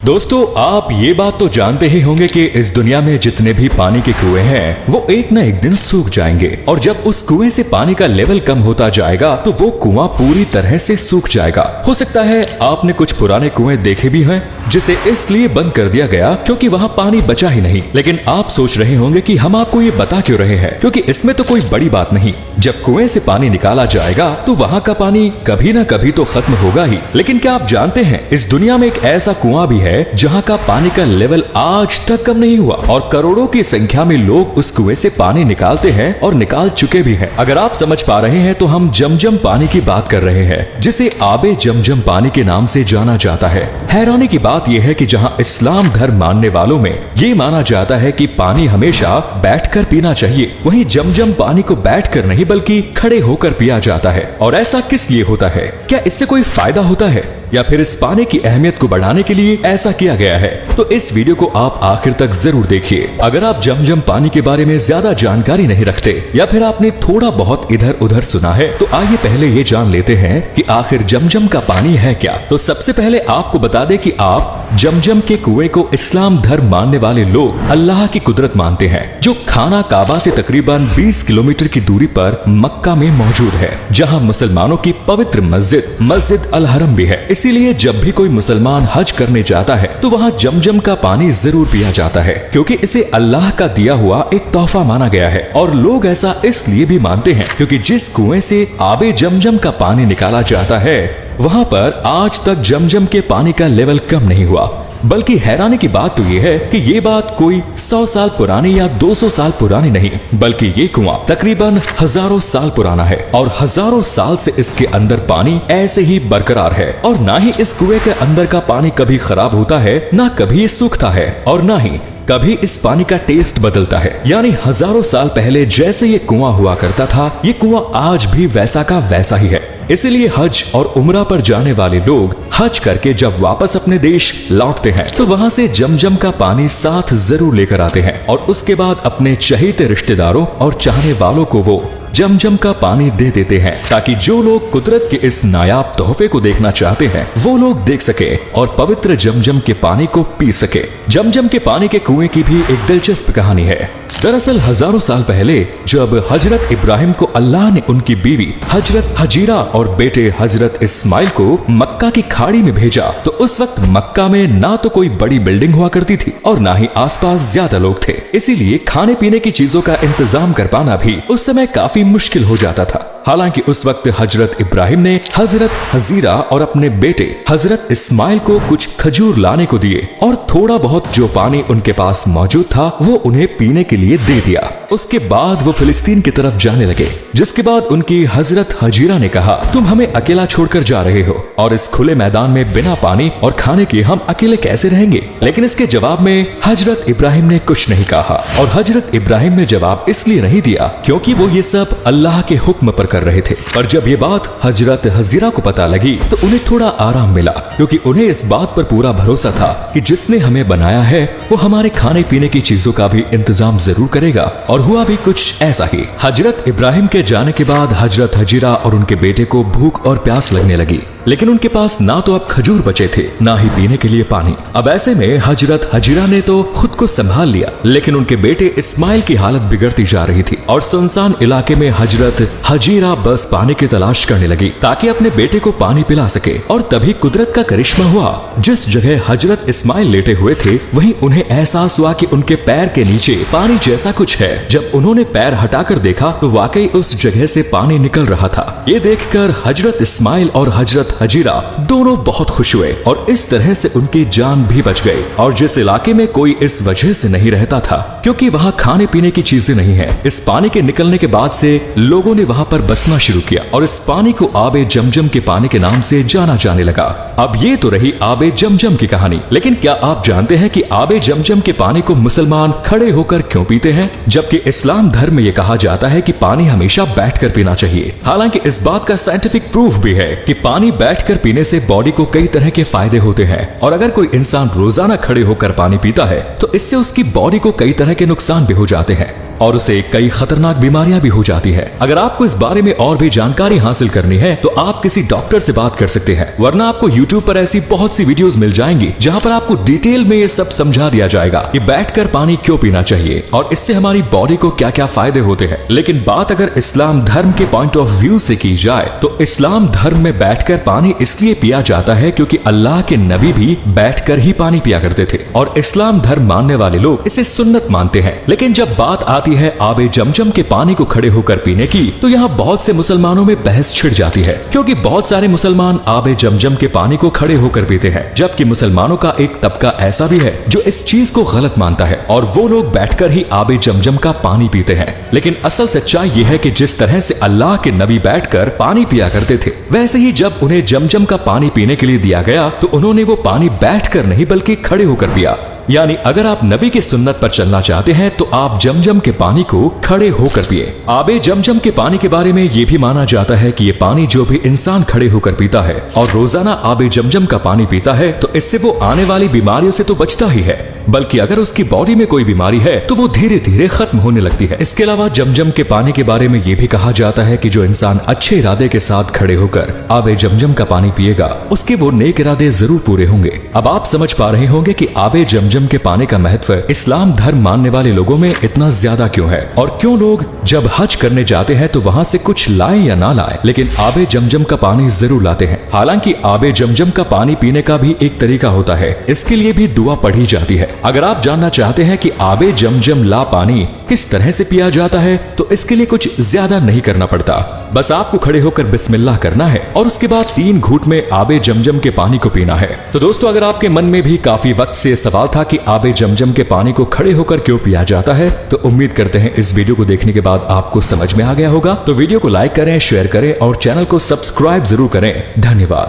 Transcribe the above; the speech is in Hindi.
दोस्तों, आप ये बात तो जानते ही होंगे कि इस दुनिया में जितने भी पानी के कुएं हैं वो एक न एक दिन सूख जाएंगे और जब उस कुएं से पानी का लेवल कम होता जाएगा तो वो कुआं पूरी तरह से सूख जाएगा। हो सकता है आपने कुछ पुराने कुएं देखे भी हैं जिसे इसलिए बंद कर दिया गया क्योंकि वहाँ पानी बचा ही नहीं। लेकिन आप सोच रहे होंगे कि हम आपको ये बता क्यों रहे हैं, क्योंकि इसमें तो कोई बड़ी बात नहीं। जब कुएं से पानी निकाला जाएगा तो वहाँ का पानी कभी ना कभी तो खत्म होगा ही। लेकिन क्या आप जानते हैं इस दुनिया में एक ऐसा कुआं भी है जहाँ का पानी का लेवल आज तक कम नहीं हुआ और करोड़ों की संख्या में लोग उस कुएं से पानी निकालते हैं और निकाल चुके भी हैं। अगर आप समझ पा रहे हैं तो हम जमजम पानी की बात कर रहे हैं जिसे आबे जमजम पानी के नाम से जाना जाता है। हैरानी की बात यह है कि जहाँ इस्लाम धर्म मानने वालों में ये माना जाता है कि पानी हमेशा बैठकर पीना चाहिए, वहीं जमजम पानी को बैठकर नहीं बल्कि खड़े होकर पिया जाता है। और ऐसा किस लिए होता है? क्या इससे कोई फायदा होता है या फिर इस पानी की अहमियत को बढ़ाने के लिए ऐसा किया गया है? तो इस वीडियो को आप आखिर तक जरूर देखिए। अगर आप जमजम पानी के बारे में ज्यादा जानकारी नहीं रखते या फिर आपने थोड़ा बहुत इधर उधर सुना है तो आइए पहले ये जान लेते हैं कि आखिर जमजम का पानी है क्या। तो सबसे पहले आपको बता दें कि आप जमजम के कुएं को इस्लाम धर्म मानने वाले लोग अल्लाह की कुदरत मानते हैं, जो खाना काबा से तकरीबन 20 किलोमीटर की दूरी पर मक्का में मौजूद है, जहां मुसलमानों की पवित्र मस्जिद अल हरम भी है। इसीलिए जब भी कोई मुसलमान हज करने जाता है तो वहाँ जमजम का पानी जरूर पिया जाता है, क्योंकि इसे अल्लाह का दिया हुआ एक तोहफा माना गया है। और लोग ऐसा इसलिए भी मानते हैं क्योंकि जिस कुएं से आबे जमजम का पानी निकाला जाता है वहाँ पर आज तक जमजम के पानी का लेवल कम नहीं हुआ। बल्कि हैरानी की बात तो ये है कि ये बात कोई 100 साल पुरानी या 200 साल पुरानी नहीं, बल्कि ये कुआं तकरीबन हजारों साल पुराना है और हजारों साल से इसके अंदर पानी ऐसे ही बरकरार है। और ना ही इस कुएं के अंदर का पानी कभी खराब होता है, ना कभी ये सूखता है और ना ही कभी इस पानी का टेस्ट बदलता है। यानी हजारों साल पहले जैसे ये कुआं हुआ करता था, ये कुआं आज भी वैसा का वैसा ही है। इसीलिए हज और उम्रा पर जाने वाले लोग हज करके जब वापस अपने देश लौटते हैं तो वहाँ से जमजम का पानी साथ जरूर लेकर आते हैं और उसके बाद अपने चहेते रिश्तेदारों और चाहने वालों को वो जमजम का पानी दे देते हैं, ताकि जो लोग कुदरत के इस नायाब तोहफे को देखना चाहते हैं वो लोग देख सके और पवित्र जमजम के पानी को पी सके। जमजम के पानी के कुएं की भी एक दिलचस्प कहानी है। दरअसल हजारों साल पहले जब हजरत इब्राहिम को अल्लाह ने उनकी बीवी हजरत हजीरा और बेटे हजरत इस्माइल को मक्का की खाड़ी में भेजा तो उस वक्त मक्का में ना तो कोई बड़ी बिल्डिंग हुआ करती थी और ना ही आसपास ज्यादा लोग थे। इसीलिए खाने पीने की चीजों का इंतजाम कर पाना भी उस समय काफी मुश्किल हो जाता था। हालांकि उस वक्त हजरत इब्राहिम ने हजरत हजीरा और अपने बेटे हजरत इस्माइल को कुछ खजूर लाने को दिए और थोड़ा बहुत जो पानी उनके पास मौजूद था वो उन्हें पीने के लिए दे दिया। उसके बाद वो फिलिस्तीन की तरफ जाने लगे, जिसके बाद उनकी हजरत हजीरा ने कहा, तुम हमें अकेला छोड़कर जा रहे हो और इस खुले मैदान में बिना पानी और खाने के हम अकेले कैसे रहेंगे? लेकिन इसके जवाब में हजरत इब्राहिम ने कुछ नहीं कहा और हजरत इब्राहिम ने जवाब इसलिए नहीं दिया क्योंकि वो ये सब अल्लाह के हुक्म पर कर रहे थे। पर जब ये बात हजरत हजीरा को पता लगी तो उन्हें थोड़ा आराम मिला, क्योंकि उन्हें इस बात पर पूरा भरोसा था कि जिसने हमें बनाया है वो हमारे खाने पीने की चीजों का भी इंतजाम जरूर करेगा। और हुआ भी कुछ ऐसा ही। हजरत इब्राहिम के जाने के बाद हजरत हजीरा और उनके बेटे को भूख और प्यास लगने लगी, लेकिन उनके पास ना तो अब खजूर बचे थे ना ही पीने के लिए पानी। अब ऐसे में हजरत हजीरा ने तो खुद को संभाल लिया, लेकिन उनके बेटे इस्माइल की हालत बिगड़ती जा रही थी और सुनसान इलाके में हजरत हजीरा बस पानी की तलाश करने लगी ताकि अपने बेटे को पानी पिला सके। और तभी कुदरत का करिश्मा हुआ। जिस जगह हजरत इस्माइल लेटे हुए थे वहीं उन्हें एहसास हुआ कि उनके पैर के नीचे पानी जैसा कुछ है। जब उन्होंने पैर हटाकर देखा तो वाकई उस जगह से पानी निकल रहा था। ये देखकर हजरत इस्माइल और हजरत हजीरा दोनों बहुत खुश हुए और इस तरह से उनकी जान भी बच गई। और जिस इलाके में कोई इस वजह से नहीं रहता था क्योंकि वहाँ खाने पीने की चीजें नहीं है, इस पानी के निकलने के बाद से लोगों ने वहाँ पर बसना शुरू किया और इस पानी को आबे जमजम के पानी के नाम से जाना जाने लगा। अब ये तो रही आबे जमजम की कहानी, लेकिन क्या आप जानते हैं कि आबे जमजम के पानी को मुसलमान खड़े होकर क्यों पीते हैं, जबकि इस्लाम धर्म में ये कहा जाता है कि पानी हमेशा बैठकर पीना चाहिए। हालांकि इस बात का साइंटिफिक प्रूफ भी है कि पानी बैठकर पीने से बॉडी को कई तरह के फायदे होते हैं और अगर कोई इंसान रोजाना खड़े होकर पानी पीता है तो इससे उसकी बॉडी को कई तरह के नुकसान भी हो जाते हैं। और उसे कई खतरनाक बीमारियां भी हो जाती है। अगर आपको इस बारे में और भी जानकारी हासिल करनी है तो आप किसी डॉक्टर से बात कर सकते हैं, वरना आपको YouTube पर ऐसी बहुत सी वीडियोस मिल जाएंगी जहां पर आपको डिटेल में ये सब समझा दिया जाएगा कि बैठकर पानी क्यों पीना चाहिए और इससे हमारी बॉडी को क्या क्या फायदे होते हैं। लेकिन बात अगर इस्लाम धर्म के पॉइंट ऑफ व्यू से की जाए तो इस्लाम धर्म में बैठकर पानी इसलिए पिया जाता है क्योंकि अल्लाह के नबी भी बैठकर ही पानी पिया करते थे और इस्लाम धर्म मानने वाले लोग इसे सुन्नत मानते हैं। लेकिन जब बात आती है आबे जमजम के पानी को खड़े होकर पीने की तो यहाँ बहुत से मुसलमानों में बहस छिड़ जाती है, क्योंकि बहुत सारे मुसलमान आबे जमजम के पानी को खड़े होकर पीते हैं, जबकि मुसलमानों का एक तबका ऐसा भी है जो इस चीज को गलत मानता है और वो लोग बैठकर ही आबे जमजम का पानी पीते हैं। लेकिन असल सच्चाई ये है कि जिस तरह से अल्लाह के नबी बैठकर पानी पिया करते थे, वैसे ही जब उन्हें जमजम का पानी पीने के लिए दिया गया तो उन्होंने वो पानी बैठकर नहीं बल्कि खड़े होकर पिया। यानी अगर आप नबी की सुन्नत पर चलना चाहते हैं तो आप जमजम के पानी को खड़े होकर पिए। आबे जमजम के पानी के बारे में ये भी माना जाता है कि ये पानी जो भी इंसान खड़े होकर पीता है और रोजाना आबे जमजम का पानी पीता है तो इससे वो आने वाली बीमारियों से तो बचता ही है, बल्कि अगर उसकी बॉडी में कोई बीमारी है तो वो धीरे धीरे खत्म होने लगती है। इसके अलावा जमजम के पानी के बारे में ये भी कहा जाता है कि जो इंसान अच्छे इरादे के साथ खड़े होकर आबे जमजम का पानी पिएगा उसके वो नेक इरादे जरूर पूरे होंगे। अब आप समझ पा रहे होंगे कि आबे जमजम के पानी का महत्व इस्लाम धर्म मानने वाले लोगों में इतना ज्यादा क्यों है और क्यों लोग जब हज करने जाते हैं तो वहां से कुछ लाएं या ना लाएं लेकिन आबे जमजम का पानी जरूर लाते हैं। हालांकि आबे जमजम का पानी पीने का भी एक तरीका होता है, इसके लिए भी दुआ पढ़ी जाती है। अगर आप जानना चाहते हैं कि आबे जमजम ला पानी किस तरह से पिया जाता है तो इसके लिए कुछ ज्यादा नहीं करना पड़ता, बस आपको खड़े होकर बिस्मिल्लाह करना है और उसके बाद 3 घूंट में आबे जमजम के पानी को पीना है। तो दोस्तों, अगर आपके मन में भी काफी वक्त से सवाल था कि आबे जमजम के पानी को खड़े होकर क्यों पिया जाता है, तो उम्मीद करते हैं इस वीडियो को देखने के बाद आपको समझ में आ गया होगा। तो वीडियो को लाइक करें, शेयर करें और चैनल को सब्सक्राइब जरूर करें। धन्यवाद।